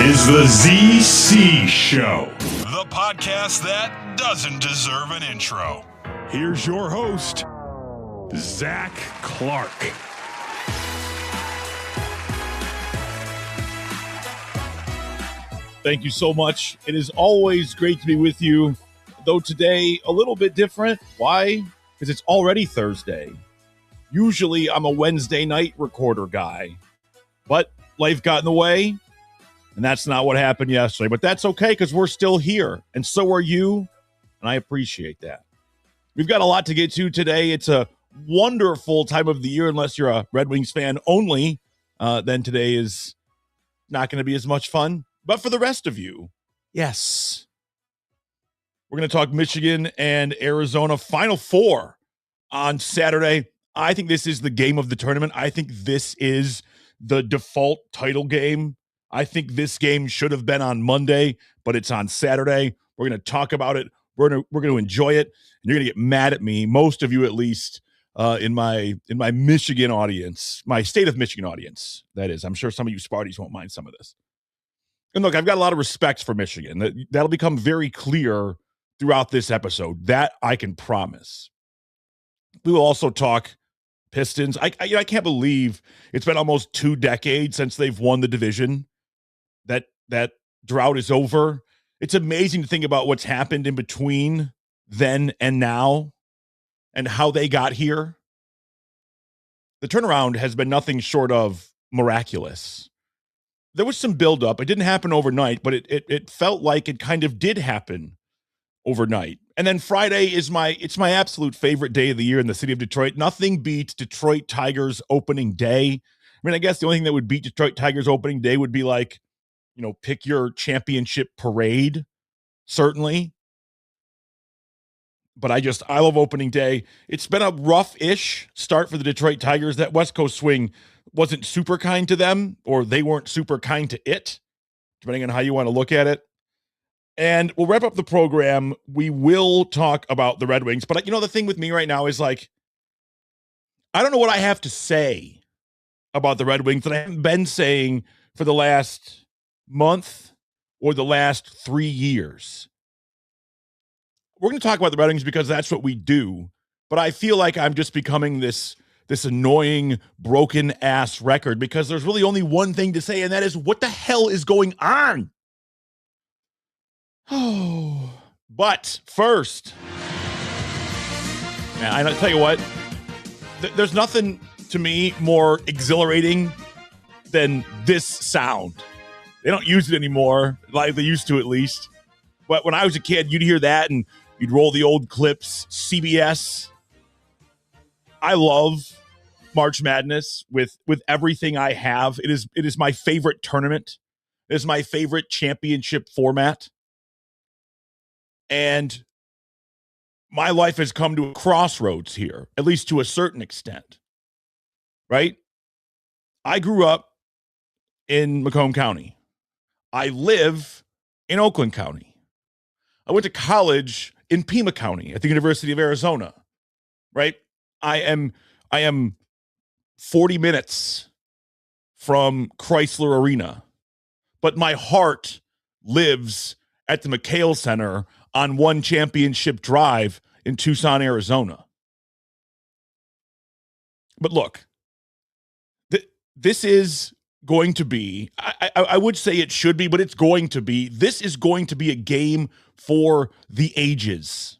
is the ZC Show, the podcast that doesn't deserve an intro. Here's your host, Zach Clark. Thank you so much. It is always great to be with you, though today a little bit different. Why? Because it's already Thursday. Usually I'm a Wednesday night recorder guy, but life got in the way, and that's not what happened yesterday. But that's okay, because we're still here, and so are you, and I appreciate that. We've got a lot to get to today. It's a wonderful time of the year, unless you're a Red Wings fan only. Then today is not going to be as much fun. But for the rest of you, yes. We're going to talk Michigan and Arizona Final Four on Saturday. I think this is the game of the tournament. I think this is the default title game. I think this game should have been on Monday, but it's on Saturday. We're going to talk about it. We're going to enjoy it, and you're going to get mad at me, most of you at least, in my Michigan audience, my state of Michigan audience, that is. I'm sure some of you Sparties won't mind some of this. And look, I've got a lot of respect for Michigan. That'll become very clear throughout this episode. That I can promise. We will also talk Pistons. I can't believe it's been almost 2 decades since they've won the division. That drought is over. It's amazing to think about what's happened in between then and now and how they got here. The turnaround has been nothing short of miraculous. There was some buildup. It didn't happen overnight, but it felt like it kind of did happen overnight. And then Friday is my absolute favorite day of the year in the city of Detroit. Nothing beats Detroit Tigers opening day. I mean, I guess the only thing that would beat Detroit Tigers opening day would be like, pick your championship parade, certainly. But I love opening day. It's been a rough-ish start for the Detroit Tigers. That West Coast swing wasn't super kind to them, or they weren't super kind to it, depending on how you want to look at it. And we'll wrap up the program. We will talk about the Red Wings. But, the thing with me right now is, I don't know what I have to say about the Red Wings that I haven't been saying for the last month or the last 3 years. We're going to talk about the Red Wings because that's what we do. But I feel like I'm just becoming this annoying, broken-ass record because there's really only one thing to say, and that is, what the hell is going on? Oh, but first, man, I tell you what, there's nothing to me more exhilarating than this sound. They don't use it anymore, like they used to at least. But when I was a kid, you'd hear that and you'd roll the old clips, CBS. I love March Madness with everything I have. It is my favorite tournament. It is my favorite championship format. And my life has come to a crossroads here, at least to a certain extent, right? I grew up in Macomb County. I live in Oakland County. I went to college in Pima County at the University of Arizona, right? I am 40 minutes from Chrysler Arena, but my heart lives at the McHale Center on One Championship Drive in Tucson, Arizona. But look, this is going to be, I would say it should be, but it's going to be, this is going to be a game for the ages.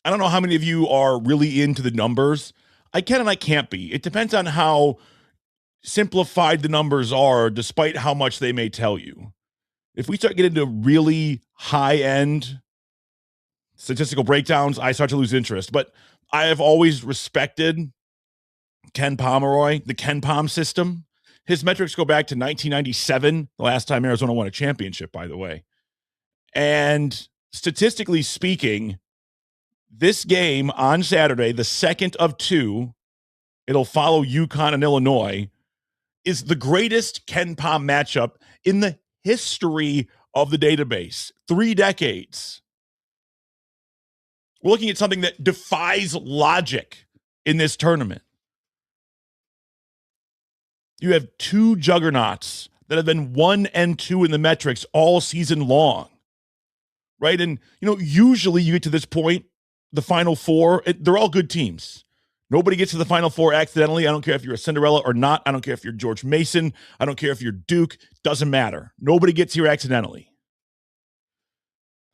I don't know how many of you are really into the numbers. I can and I can't be. It depends on how simplified the numbers are, despite how much they may tell you. If we start getting into really high-end statistical breakdowns, I start to lose interest. But I have always respected Ken Pomeroy, the Ken Pom system. His metrics go back to 1997, the last time Arizona won a championship, by the way. And statistically speaking, this game on Saturday, the second of 2, it'll follow UConn and Illinois, is the greatest Ken Pom matchup in the history of the database. 3 decades. We're looking at something that defies logic in this tournament. You have 2 juggernauts that have been 1-2 in the metrics all season long, right? And, usually you get to this point, the Final Four, they're all good teams. Nobody gets to the Final Four accidentally. I don't care if you're a Cinderella or not. I don't care if you're George Mason. I don't care if you're Duke. Doesn't matter. Nobody gets here accidentally.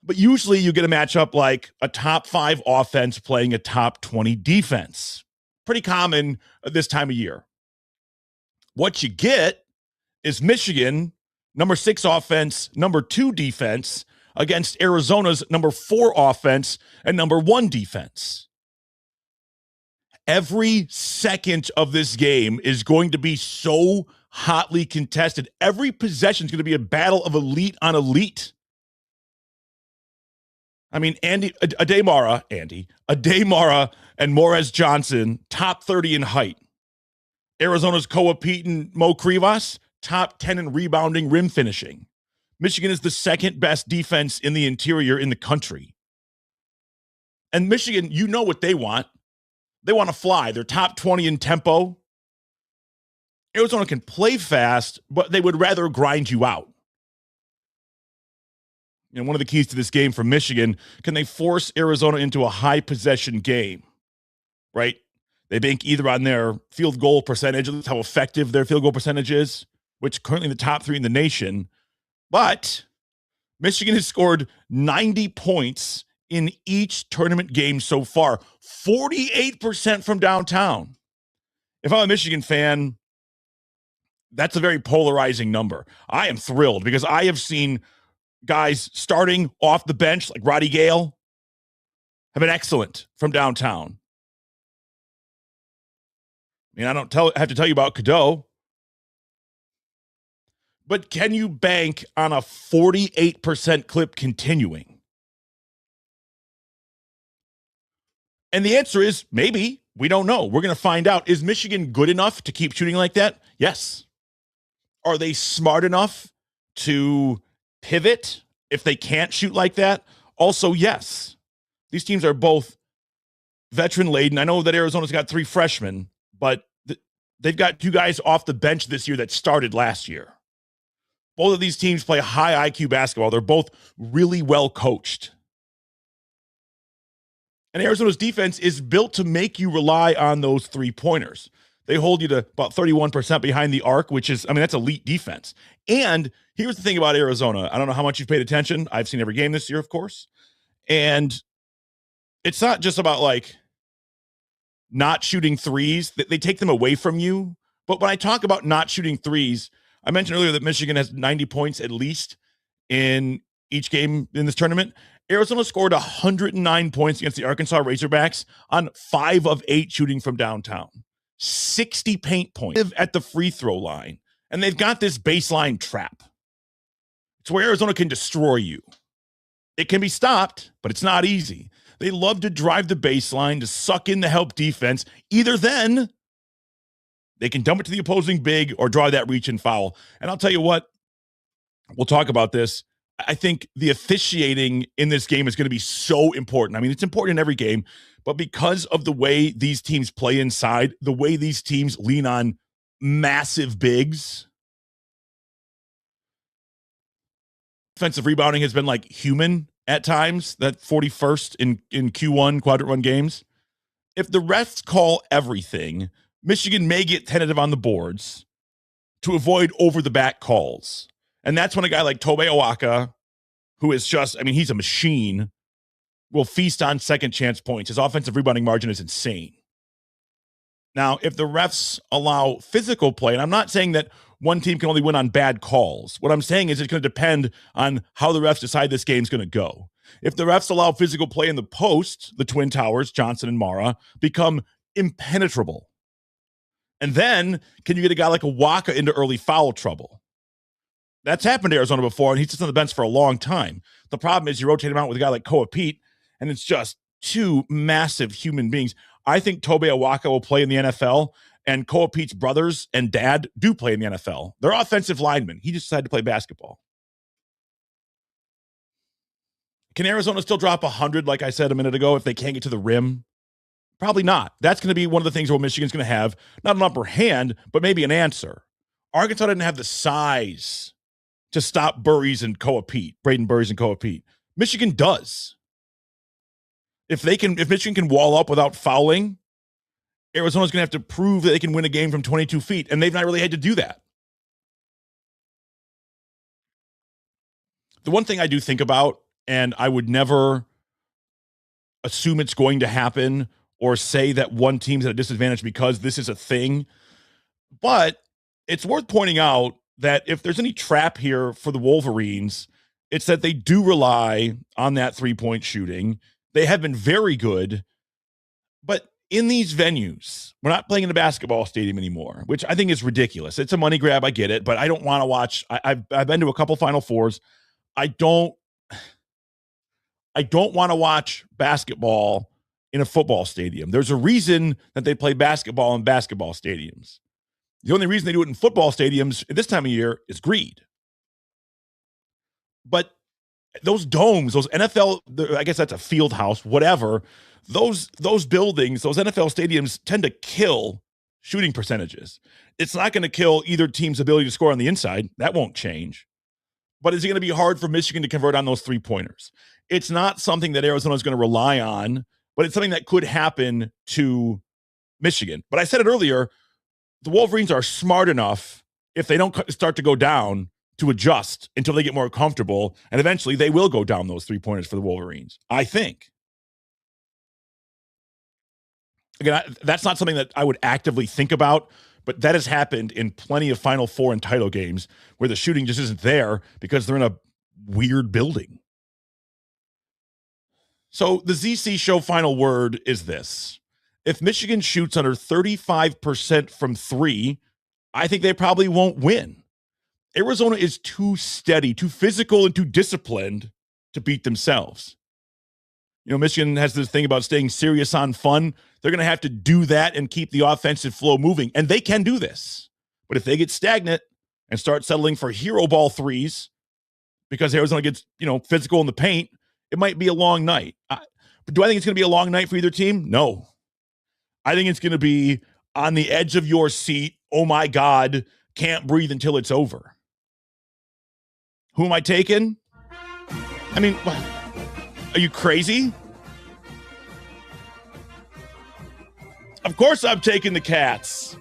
But usually you get a matchup like a top 5 offense playing a top 20 defense. Pretty common this time of year. What you get is Michigan, number 6 offense, number 2 defense, against Arizona's number 4 offense and number 1 defense. Every second of this game is going to be so hotly contested. Every possession is going to be a battle of elite on elite. I mean, Ademara and Morez Johnson, top 30 in height. Arizona's Koa Pete and Mo Krivas, top 10 in rebounding, rim finishing. Michigan is the second best defense in the interior in the country. And Michigan, you know what they want. They want to fly. They're top 20 in tempo. Arizona can play fast, but they would rather grind you out. One of the keys to this game for Michigan, can they force Arizona into a high possession game, right? They bank either on their field goal percentage, how effective their field goal percentage is, which currently in the top 3 in the nation. But Michigan has scored 90 points in each tournament game so far, 48% from downtown. If I'm a Michigan fan, that's a very polarizing number. I am thrilled because I have seen guys starting off the bench like Roddy Gale have been excellent from downtown. I mean, I don't have to tell you about Cadeau. But can you bank on a 48% clip continuing? And the answer is maybe. We don't know. We're going to find out. Is Michigan good enough to keep shooting like that? Yes. Are they smart enough to pivot if they can't shoot like that? Also, yes. These teams are both veteran laden. I know that Arizona's got 3 freshmen, but they've got 2 guys off the bench this year that started last year. Both of these teams play high IQ basketball. They're both really well coached. And Arizona's defense is built to make you rely on those 3-pointers. They hold you to about 31% behind the arc, which is, that's elite defense. And here's the thing about Arizona. I don't know how much you've paid attention. I've seen every game this year, of course. And it's not just about not shooting threes. They take them away from you. But when I talk about not shooting threes, I mentioned earlier that Michigan has 90 points at least in each game in this tournament. Arizona scored 109 points against the Arkansas Razorbacks on 5 of 8 shooting from downtown. 60 paint points at the free throw line. And they've got this baseline trap. It's where Arizona can destroy you. It can be stopped, but it's not easy. They love to drive the baseline to suck in the help defense. Either then, they can dump it to the opposing big or draw that reach and foul. And I'll tell you what, we'll talk about this. I think the officiating in this game is going to be so important. It's important in every game, but because of the way these teams play inside, the way these teams lean on massive bigs, defensive rebounding has been human at times, that 41st in Q1 quadrant 1 games. If the refs call everything, Michigan may get tentative on the boards to avoid over-the-back calls. And that's when a guy like Tobe Awaka, who is just, he's a machine, will feast on second chance points. His offensive rebounding margin is insane. Now, if the refs allow physical play, and I'm not saying that one team can only win on bad calls. What I'm saying is it's going to depend on how the refs decide this game's going to go. If the refs allow physical play in the post, the Twin Towers, Johnson and Mara, become impenetrable. And then, can you get a guy like Awaka into early foul trouble? That's happened to Arizona before, and he's just on the bench for a long time. The problem is you rotate him out with a guy like Koa Pete, and it's just 2 massive human beings. I think Tobe Awaka will play in the NFL, and Koa Pete's brothers and dad do play in the NFL. They're offensive linemen. He just decided to play basketball. Can Arizona still drop 100, like I said a minute ago, if they can't get to the rim? Probably not. That's going to be one of the things where Michigan's going to have not an upper hand, but maybe an answer. Arkansas didn't have the size to stop Braden Burries and Koa Pete. Michigan does. If Michigan can wall up without fouling, Arizona's going to have to prove that they can win a game from 22 feet, and they've not really had to do that. The one thing I do think about, and I would never assume it's going to happen or say that one team's at a disadvantage because this is a thing, but it's worth pointing out that if there's any trap here for the Wolverines, it's that they do rely on that three-point shooting. They have been very good, but in these venues, we're not playing in a basketball stadium anymore, which I think is ridiculous. It's a money grab. I get it, but I don't want to watch. I've been to a couple Final Fours. I don't want to watch basketball in a football stadium. There's a reason that they play basketball in basketball stadiums. The only reason they do it in football stadiums at this time of year is greed. But those domes, those NFL, I guess that's a field house, whatever, those buildings, those NFL stadiums tend to kill shooting percentages. It's not going to kill either team's ability to score on the inside. That won't change. But is it going to be hard for Michigan to convert on those three-pointers? It's not something that Arizona is going to rely on, but it's something that could happen to Michigan. But I said it earlier, the Wolverines are smart enough, if they don't start to go down, to adjust until they get more comfortable, and eventually they will go down those three-pointers for the Wolverines, I think. Again, that's not something that I would actively think about, but that has happened in plenty of Final Four and title games where the shooting just isn't there because they're in a weird building. So the ZC Show final word is this. If Michigan shoots under 35% from three, I think they probably won't win. Arizona is too steady, too physical, and too disciplined to beat themselves. You know, Michigan has this thing about staying serious on fun. They're going to have to do that and keep the offensive flow moving, and they can do this. But if they get stagnant and start settling for hero ball threes because Arizona gets, physical in the paint, it might be a long night. But do I think it's going to be a long night for either team? No. I think it's going to be on the edge of your seat. Oh, my God, can't breathe until it's over. Who am I taking? I mean, are you crazy? Of course I'm taking the Cats.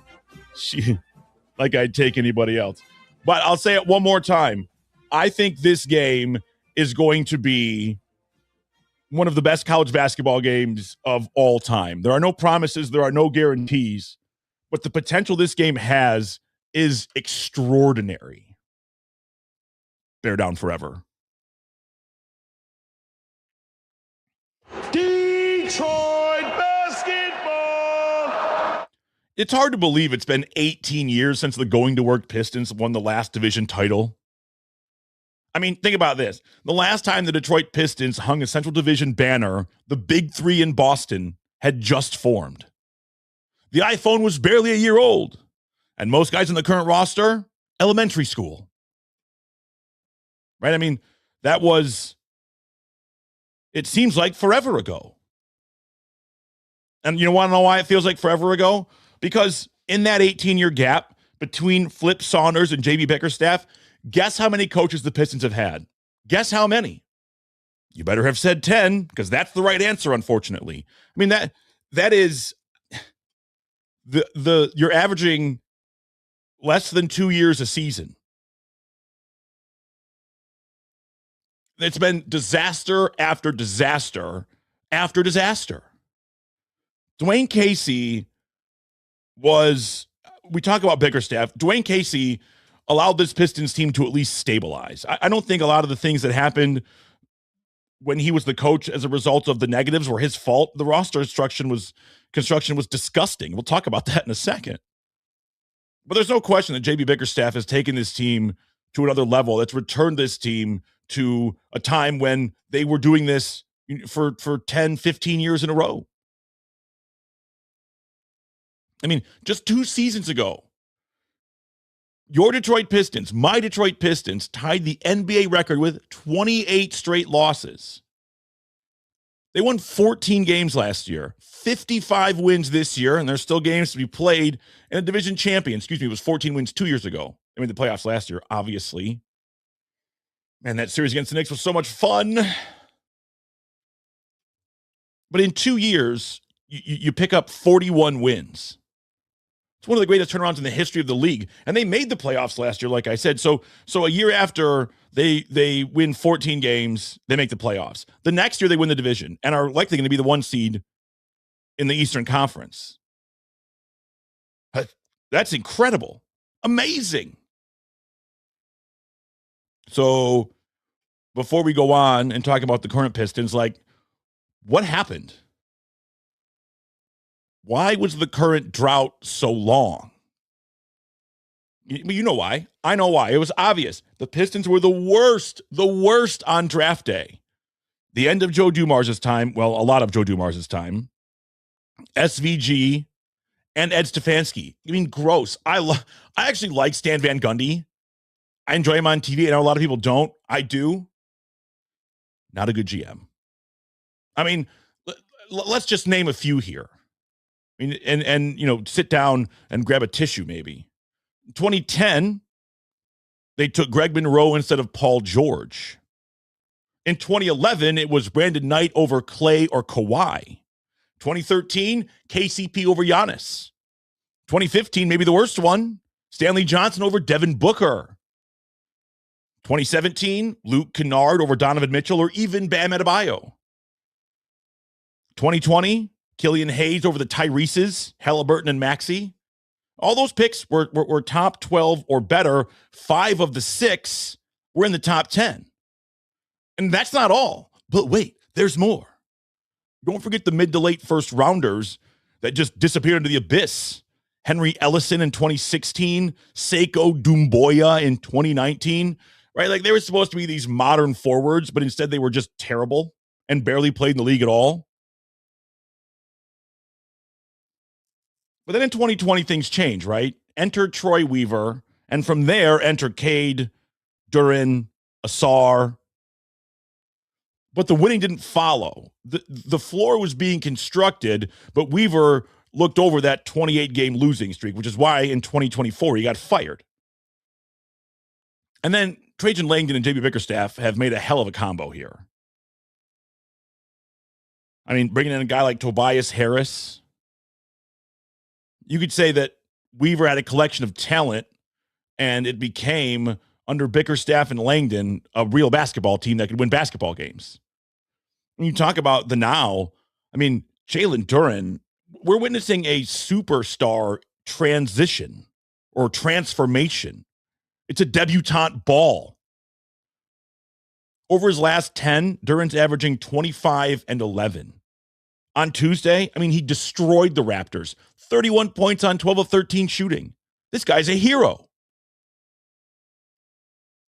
Like I'd take anybody else. But I'll say it one more time. I think this game is going to be one of the best college basketball games of all time. There are no promises. There are no guarantees. But the potential this game has is extraordinary. Bear down forever. Detroit basketball! It's hard to believe it's been 18 years since the Going to Work Pistons won the last division title. I mean, think about this. The last time the Detroit Pistons hung a Central Division banner, the Big Three in Boston had just formed. The iPhone was barely a year old, and most guys in the current roster, elementary school. Right? I mean, it seems like forever ago. And you want to know why it feels like forever ago? Because in that 18-year gap between Flip Saunders and J.B. Bickerstaff, guess how many coaches the Pistons have had? Guess how many? You better have said 10, because that's the right answer, unfortunately. I mean, that is you're averaging less than 2 years a season. It's been disaster after disaster after disaster. Dwayne Casey we talk about Bickerstaff. Dwayne Casey allowed this Pistons team to at least stabilize. I don't think a lot of the things that happened when he was the coach as a result of the negatives were his fault. The roster construction was disgusting. We'll talk about that in a second. But there's no question that J.B. Bickerstaff has taken this team to another level. That's returned this team to a time when they were doing this for 10, 15 years in a row. I mean, just 2 seasons ago, your Detroit Pistons, my Detroit Pistons, tied the NBA record with 28 straight losses. They won 14 games last year, 55 wins this year, and there's still games to be played in a division champion. It was 14 wins 2 years ago. They made the playoffs last year, obviously. Man, that series against the Knicks was so much fun. But in 2 years, you pick up 41 wins. It's one of the greatest turnarounds in the history of the league. And they made the playoffs last year, like I said. So a year after they win 14 games, they make the playoffs. The next year, they win the division and are likely going to be the 1 seed in the Eastern Conference. That's incredible. Amazing. So before we go on and talk about the current Pistons, like, what happened? Why was the current drought so long? You know why. I know why. It was obvious. The Pistons were the worst on draft day. The end of Joe Dumars' time, well, a lot of Joe Dumars' time, SVG, and Ed Stefanski. I mean, gross. I actually like Stan Van Gundy. I enjoy him on TV. I know a lot of people don't. I do. Not a good GM. I mean, let's just name a few here. I mean, and you know, sit down and grab a tissue maybe. 2010, they took Greg Monroe instead of Paul George. In 2011, it was Brandon Knight over Clay or Kawhi. 2013, KCP over Giannis. 2015, maybe the worst one, Stanley Johnson over Devin Booker. 2017, Luke Kennard over Donovan Mitchell or even Bam Adebayo. 2020, Killian Hayes over the Tyreses, Halliburton and Maxey. All those picks were top 12 or better. 5 of the 6 were in the top 10. And that's not all. But wait, there's more. Don't forget the mid to late first rounders that just disappeared into the abyss. Henry Ellison in 2016, Seiko Doumbouya in 2019, right? Like, they were supposed to be these modern forwards, but instead they were just terrible and barely played in the league at all. But then in 2020, things change, right? Enter Troy Weaver, and from there, enter Cade, Duren, Asar. But the winning didn't follow. The floor was being constructed, but Weaver looked over that 28-game losing streak, which is why in 2024 he got fired. And then Trajan Langdon and JB Bickerstaff have made a hell of a combo here. I mean, bringing in a guy like Tobias Harris. You could say that Weaver had a collection of talent, and it became, under Bickerstaff and Langdon, a real basketball team that could win basketball games. When you talk about the now, I mean, Jalen Duren, we're witnessing a superstar transition or transformation. It's a debutante ball. Over his last 10, Duren's averaging 25 and 11. On Tuesday, I mean, he destroyed the Raptors. 31 points on 12 of 13 shooting. This guy's a hero.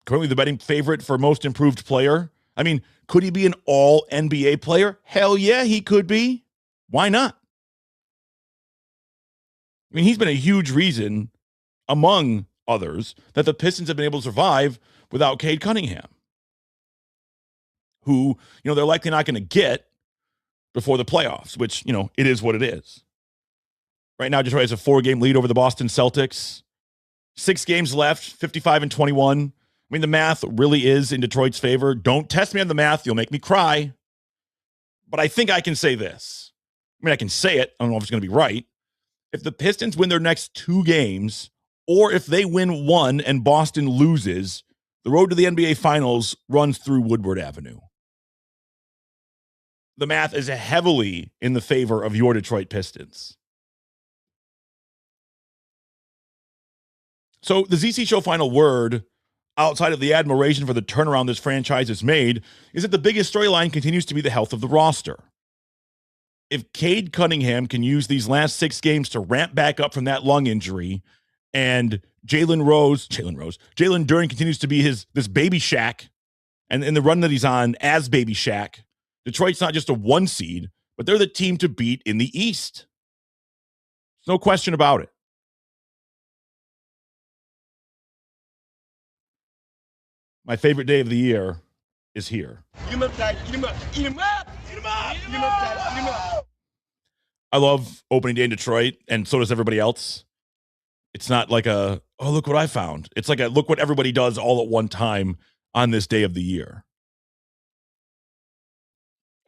Currently the betting favorite for most improved player. I mean, could he be an all NBA player? Hell yeah, he could be. Why not? I mean, he's been a huge reason, among others, that the Pistons have been able to survive without Cade Cunningham, who, you know, they're likely not going to get before the playoffs, which, you know, it is what it is. Right now, Detroit has a 4-game lead over the Boston Celtics. 6 games left, 55 and 21. I mean, the math really is in Detroit's favor. Don't test me on the math. You'll make me cry. But I think I can say this. I mean, I can say it. I don't know if it's going to be right. If the Pistons win their next 2 games, or if they win 1 and Boston loses, the road to the NBA Finals runs through Woodward Avenue. The math is heavily in the favor of your Detroit Pistons. So the ZC Show final word, outside of the admiration for the turnaround this franchise has made, is that the biggest storyline continues to be the health of the roster. If Cade Cunningham can use these last 6 games to ramp back up from that lung injury, and Jalen Duren continues to be this baby Shaq, and in the run that he's on as baby Shaq, Detroit's not just a 1 seed, but they're the team to beat in the East. There's no question about it. My favorite day of the year is here. I love opening day in Detroit, and so does everybody else. It's not like oh, look what I found. It's like a look what everybody does all at one time on this day of the year.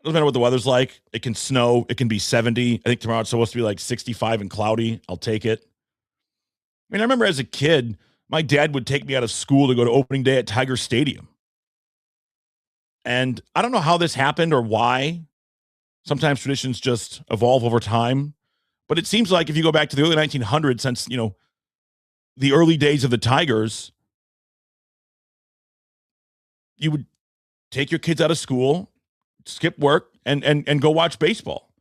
Doesn't matter what the weather's like. It can snow. It can be 70. I think tomorrow it's supposed to be like 65 and cloudy. I'll take it. I mean, I remember as a kid, my dad would take me out of school to go to opening day at Tiger Stadium. And I don't know how this happened or why. Sometimes traditions just evolve over time. But it seems like if you go back to the early 1900s, since, the early days of the Tigers, you would take your kids out of school, skip work, and go watch baseball.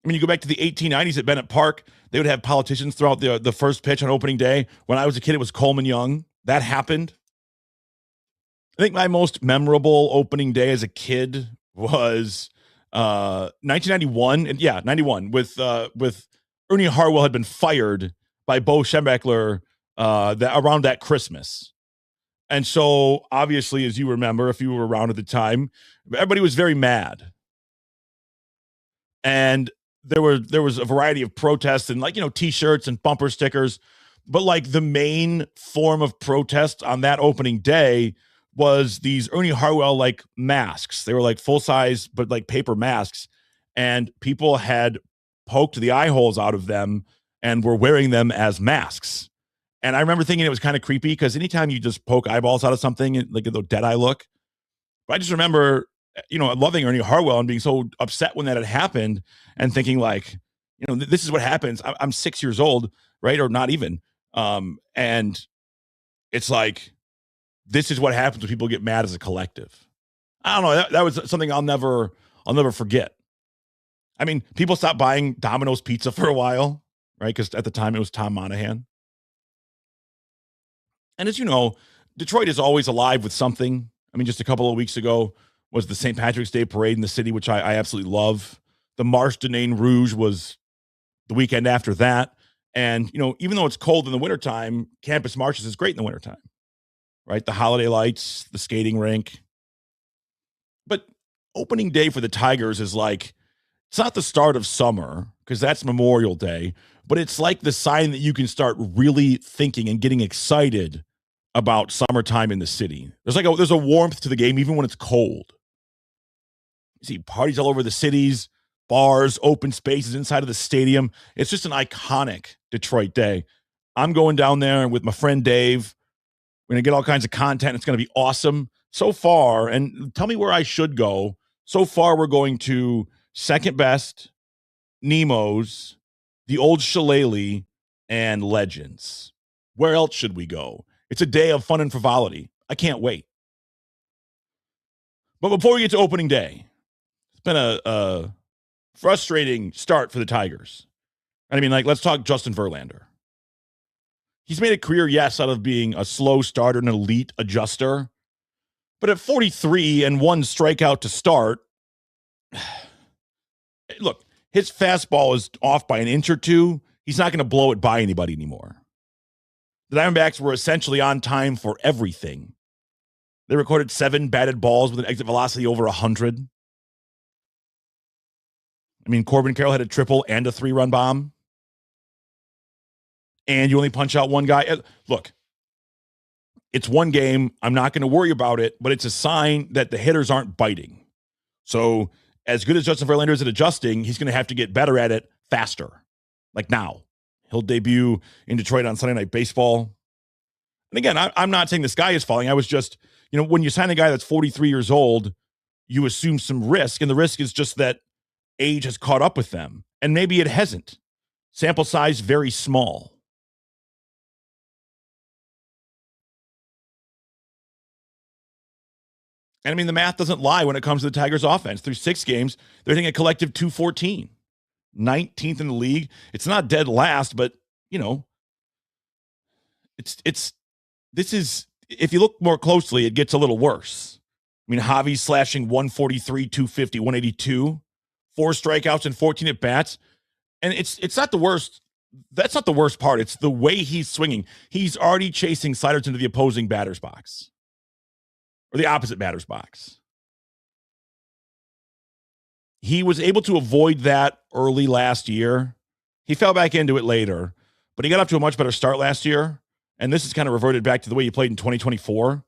I mean, you go back to the 1890s at Bennett Park, they would have politicians throw out the first pitch on opening day. When I was a kid, it was Coleman Young. That happened. I think my most memorable opening day as a kid was 1991. And 91 with Ernie Harwell had been fired by Bo Schembechler around that Christmas. And so, obviously, as you remember, if you were around at the time, everybody was very mad. And there was a variety of protests and T-shirts and bumper stickers. But like the main form of protest on that opening day was these Ernie Harwell like masks. They were like full size, but like paper masks. And people had poked the eye holes out of them and were wearing them as masks. And I remember thinking it was kind of creepy because anytime you just poke eyeballs out of something, like a dead eye look. But I just remember, loving Ernie Harwell and being so upset when that had happened and thinking like, this is what happens. I'm 6 years old, right? Or not even. And it's like, this is what happens when people get mad as a collective. I don't know. That was something I'll never forget. I mean, people stopped buying Domino's pizza for a while, right? Because at the time it was Tom Monahan. And as you know, Detroit is always alive with something. I mean, just a couple of weeks ago was the St. Patrick's Day parade in the city, which I absolutely love. The Marche de Nain Rouge was the weekend after that. And, even though it's cold in the wintertime, campus marches is great in the wintertime, right? The holiday lights, the skating rink. But opening day for the Tigers is like, it's not the start of summer because that's Memorial Day, but it's like the sign that you can start really thinking and getting excited about summertime in the city. There's a warmth to the game even when it's cold. You see parties all over the cities, bars, open spaces inside of the stadium. It's just an iconic Detroit day. I'm going down there with my friend Dave. We're going to get all kinds of content. It's going to be awesome. So far, and tell me where I should go. So far, we're going to Second Best, Nemo's, the Old Shillelagh, and Legends. Where else should we go? It's a day of fun and frivolity. I can't wait. But before we get to opening day, it's been a frustrating start for the Tigers. And I mean, let's talk Justin Verlander. He's made a career, yes, out of being a slow starter and an elite adjuster. But at 43 and one strikeout to start, look, his fastball is off by an inch or two. He's not going to blow it by anybody anymore. The Diamondbacks were essentially on time for everything. They recorded 7 batted balls with an exit velocity over 100. I mean, Corbin Carroll had a triple and a 3-run bomb. And you only punch out one guy. Look, it's one game. I'm not going to worry about it, but it's a sign that the hitters aren't biting. So as good as Justin Verlander is at adjusting, he's going to have to get better at it faster. Like now. He'll debut in Detroit on Sunday Night Baseball. And again, I'm not saying the sky is falling. I was just, when you sign a guy that's 43 years old, you assume some risk. And the risk is just that age has caught up with them. And maybe it hasn't. Sample size very small. And I mean, the math doesn't lie when it comes to the Tigers offense. Through 6 games, they're hitting a collective 214. 19th in the league. It's not dead last, but this is, if you look more closely, it gets a little worse. I mean, Javi's slashing 143, 250, 182, 4 strikeouts and 14 at bats. And it's not the worst. That's not the worst part. It's the way he's swinging. He's already chasing sliders into the opposing batter's box or the opposite batter's box. He was able to avoid that early last year. He fell back into it later, but he got up to a much better start last year. And this is kind of reverted back to the way he played in 2024.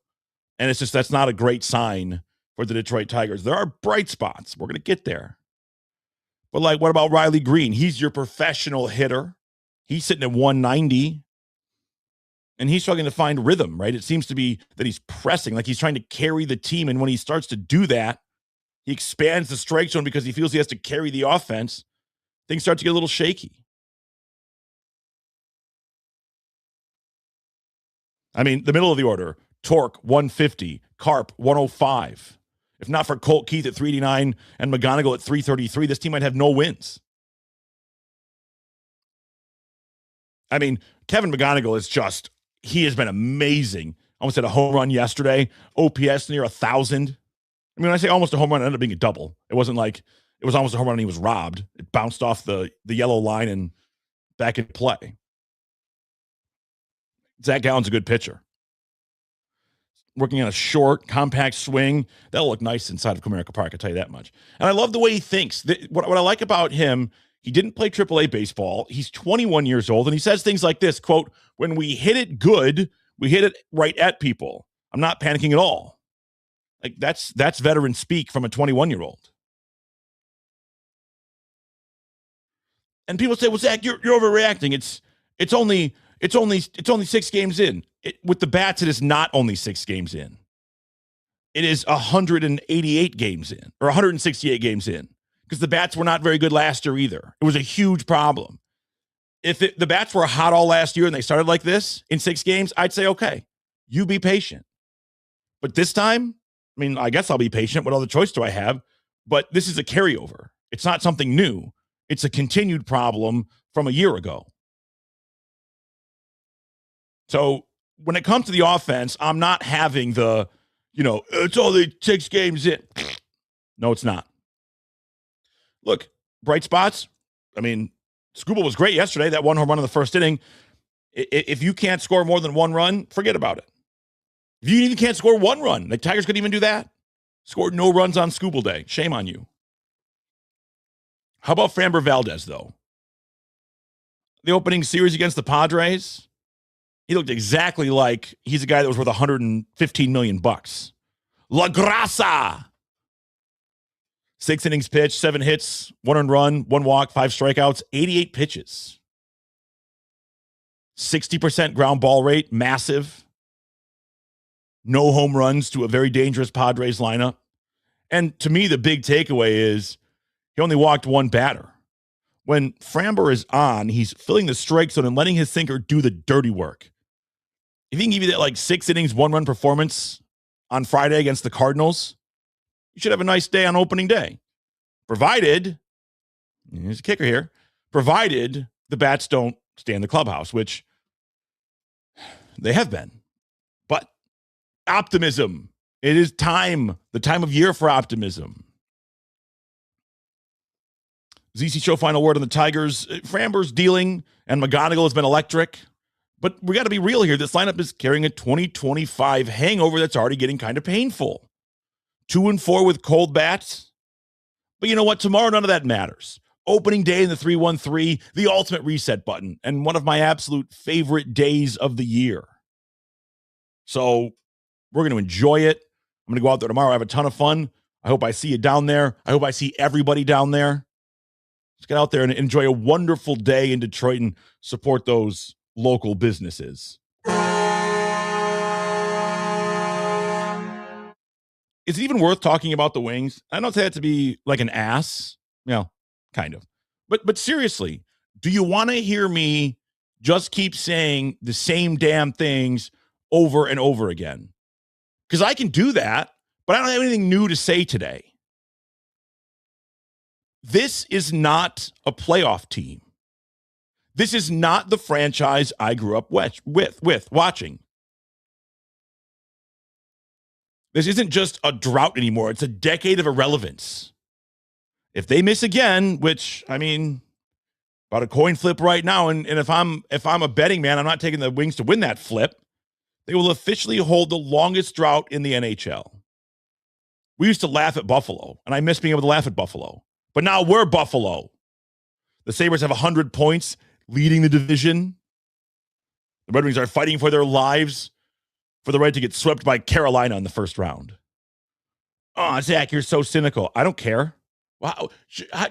And it's just, that's not a great sign for the Detroit Tigers. There are bright spots. We're going to get there. But like, what about Riley Green? He's your professional hitter. He's sitting at 190. And he's struggling to find rhythm, right? It seems to be that he's pressing, like he's trying to carry the team. And when he starts to do that, he expands the strike zone because he feels he has to carry the offense. Things start to get a little shaky. I mean, the middle of the order, Torque, 150, Carp, 105. If not for Colt Keith at 389 and McGonigal at 333, this team might have no wins. I mean, Kevin McGonigal is just, he has been amazing. Almost had a home run yesterday. OPS near 1,000. I mean, when I say almost a home run, it ended up being a double. It wasn't like, it was almost a home run and he was robbed. It bounced off the yellow line and back in play. Zach Gallen's a good pitcher. Working on a short, compact swing. That'll look nice inside of Comerica Park, I'll tell you that much. And I love the way he thinks. What I like about him, he didn't play AAA baseball. He's 21 years old, and he says things like this, quote, when we hit it good, we hit it right at people. I'm not panicking at all. Like, that's veteran speak from a 21-year-old. And people say, well, Zach, you're overreacting. It's only 6 games in. With the bats, it is not only 6 games in. It is 188 games in, or 168 games in, because the bats were not very good last year either. It was a huge problem. If the bats were hot all last year and they started like this in 6 games, I'd say, okay, you be patient. But this time, I mean, I guess I'll be patient. What other choice do I have? But this is a carryover. It's not something new. It's a continued problem from a year ago. So when it comes to the offense, I'm not having the, it's only 6 games in. No, it's not. Look, bright spots. I mean, Scuba was great yesterday. That 1 home run in the first inning. If you can't score more than 1 run, forget about it. If you even can't score 1 run, the Tigers couldn't even do that. Scored no runs on Scuba Day. Shame on you. How about Framber Valdez, though? The opening series against the Padres, he looked exactly like he's a guy that was worth $115 million. La Grasa. 6 innings pitched, 7 hits, 1 earned run, 1 walk, 5 strikeouts, 88 pitches. 60% ground ball rate, massive. No home runs to a very dangerous Padres lineup. And to me, the big takeaway is he only walked 1 batter. When Framber is on, he's filling the strike zone and letting his sinker do the dirty work. If he can give you that like 6 innings, 1 run performance on Friday against the Cardinals, you should have a nice day on opening day. Provided, here's a kicker here, provided the bats don't stay in the clubhouse, which they have been. But optimism. It is time, the time of year for optimism. ZC Show final word on the Tigers. Framber's dealing, and McGonigal has been electric. But we got to be real here. This lineup is carrying a 2025 hangover that's already getting kind of painful. 2-4 with cold bats. But you know what? Tomorrow, none of that matters. Opening day in the 3-1-3, the ultimate reset button, and one of my absolute favorite days of the year. So we're going to enjoy it. I'm going to go out there tomorrow, have a ton of fun. I hope I see you down there. I hope I see everybody down there. Let's get out there and enjoy a wonderful day in Detroit and support those local businesses. Is it even worth talking about the Wings? I don't say that to be like an ass. Kind of. But seriously, do you want to hear me just keep saying the same damn things over and over again? Because I can do that, but I don't have anything new to say today. This is not a playoff team. This is not the franchise I grew up with watching. This isn't just a drought anymore. It's a decade of irrelevance. If they miss again, which, I mean, about a coin flip right now, and if I'm a betting man, I'm not taking the Wings to win that flip, they will officially hold the longest drought in the NHL. We used to laugh at Buffalo, and I miss being able to laugh at Buffalo. But now we're Buffalo. The Sabres have 100 points leading the division. The Red Wings are fighting for their lives for the right to get swept by Carolina in the first round. Oh, Zach, you're so cynical. I don't care. Wow.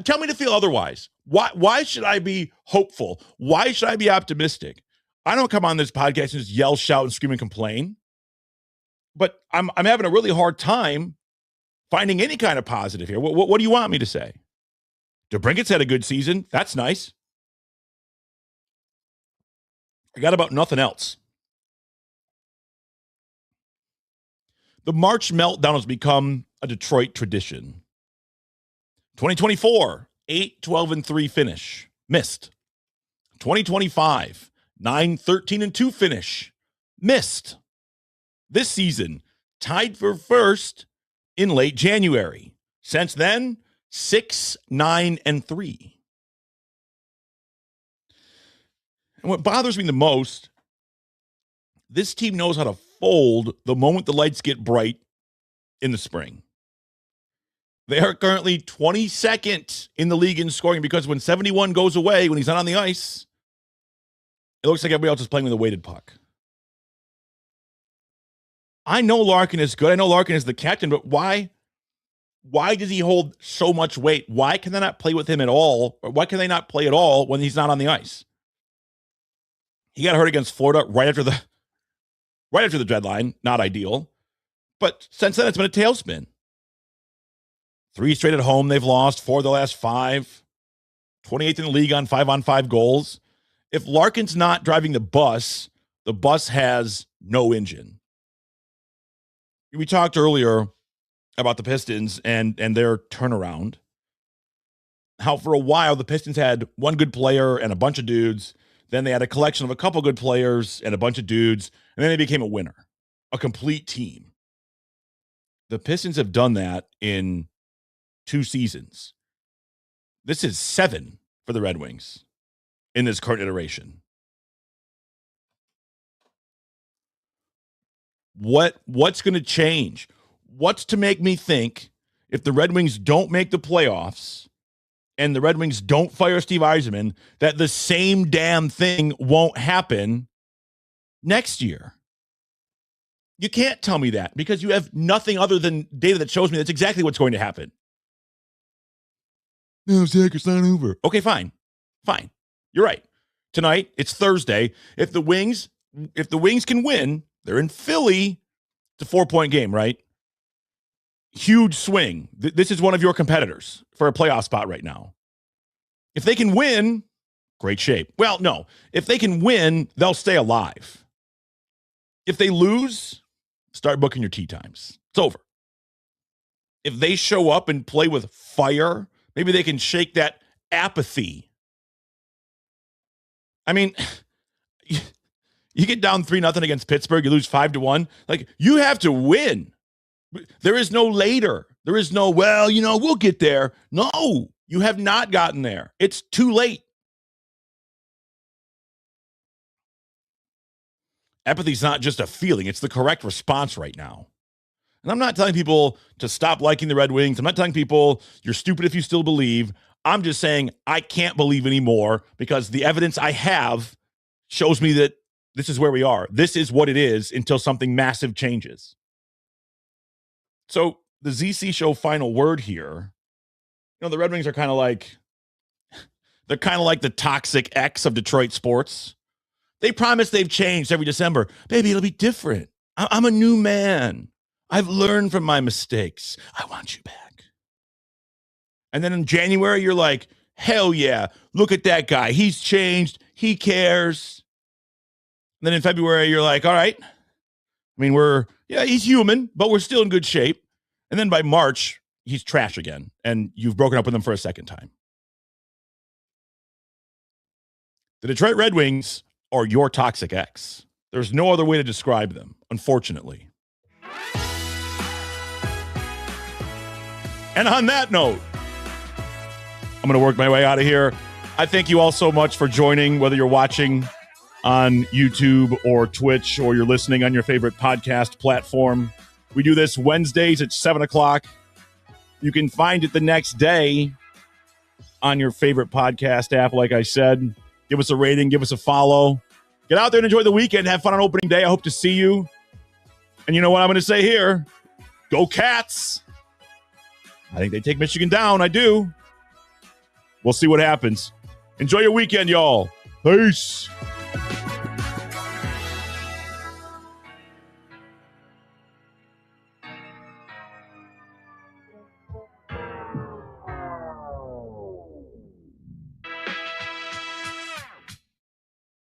Tell me to feel otherwise. Why should I be hopeful? Why should I be optimistic? I don't come on this podcast and just yell, shout, and scream and complain. But I'm having a really hard time finding any kind of positive here. What do you want me to say? DeBrincat's had a good season. That's nice. I got about nothing else. The March meltdown has become a Detroit tradition. 2024, 8-12-3 finish. Missed. 2025, 9-13-2 finish. Missed. This season, tied for first in late January. Since then, 6-9-3. And what bothers me the most, this team knows how to fold the moment the lights get bright in the spring. They are currently 22nd in the league in scoring because when 71 goes away, when he's not on the ice, it looks like everybody else is playing with a weighted puck. I know Larkin is good. I know Larkin is the captain, but why does he hold so much weight? Why can they not play with him at all? Or why can they not play at all when he's not on the ice? He got hurt against Florida right after the deadline. Not ideal. But since then, it's been a tailspin. 3 straight at home they've lost, 4 of the last 5. 28th in the league on 5-on-5 goals. If Larkin's not driving the bus has no engine. We talked earlier about the Pistons and their turnaround. How for a while the Pistons had one good player and a bunch of dudes. Then they had a collection of a couple good players and a bunch of dudes. And then they became a winner, a complete team. The Pistons have done that in 2 seasons. This is 7 for the Red Wings in this current iteration. What's going to change? What's to make me think if the Red Wings don't make the playoffs and the Red Wings don't fire Steve Yzerman, that the same damn thing won't happen next year? You can't tell me that because you have nothing other than data that shows me that's exactly what's going to happen. No, Zach, it's not over. Okay, fine. You're right. Tonight, it's Thursday. If the Wings can win, they're in Philly. It's a 4-point game, right? Huge swing. This is one of your competitors for a playoff spot right now. If they can win, great shape. Well, no. If they can win, they'll stay alive. If they lose, start booking your tee times. It's over. If they show up and play with fire, maybe they can shake that apathy. I mean, you get down 3-0 against Pittsburgh, you lose 5-1. Like, you have to win. There is no later. There is no, well, we'll get there. No, you have not gotten there. It's too late. Apathy is not just a feeling. It's the correct response right now. And I'm not telling people to stop liking the Red Wings. I'm not telling people you're stupid if you still believe. I'm just saying I can't believe anymore because the evidence I have shows me that this is where we are. This is what it is until something massive changes. So the ZC Show final word here, the Red Wings are kind of like, they're kind of like the toxic ex of Detroit sports. They promise they've changed every December. Baby, it'll be different. I'm a new man. I've learned from my mistakes. I want you back. And then in January, you're like, hell yeah, look at that guy. He's changed. He cares. And then in February, you're like, all right. I mean, he's human, but we're still in good shape. And then by March, he's trash again. And you've broken up with him for a second time. The Detroit Red Wings are your toxic ex. There's no other way to describe them, unfortunately. And on that note, I'm going to work my way out of here. I thank you all so much for joining, whether you're watching on YouTube or Twitch or you're listening on your favorite podcast platform. We do this Wednesdays at 7 o'clock. You can find it the next day on your favorite podcast app, like I said. Give us a rating, give us a follow. Get out there and enjoy the weekend. Have fun on opening day. I hope to see you. And you know what I'm going to say here? Go Cats. I think they take Michigan down. I do. We'll see what happens. Enjoy your weekend, y'all. Peace.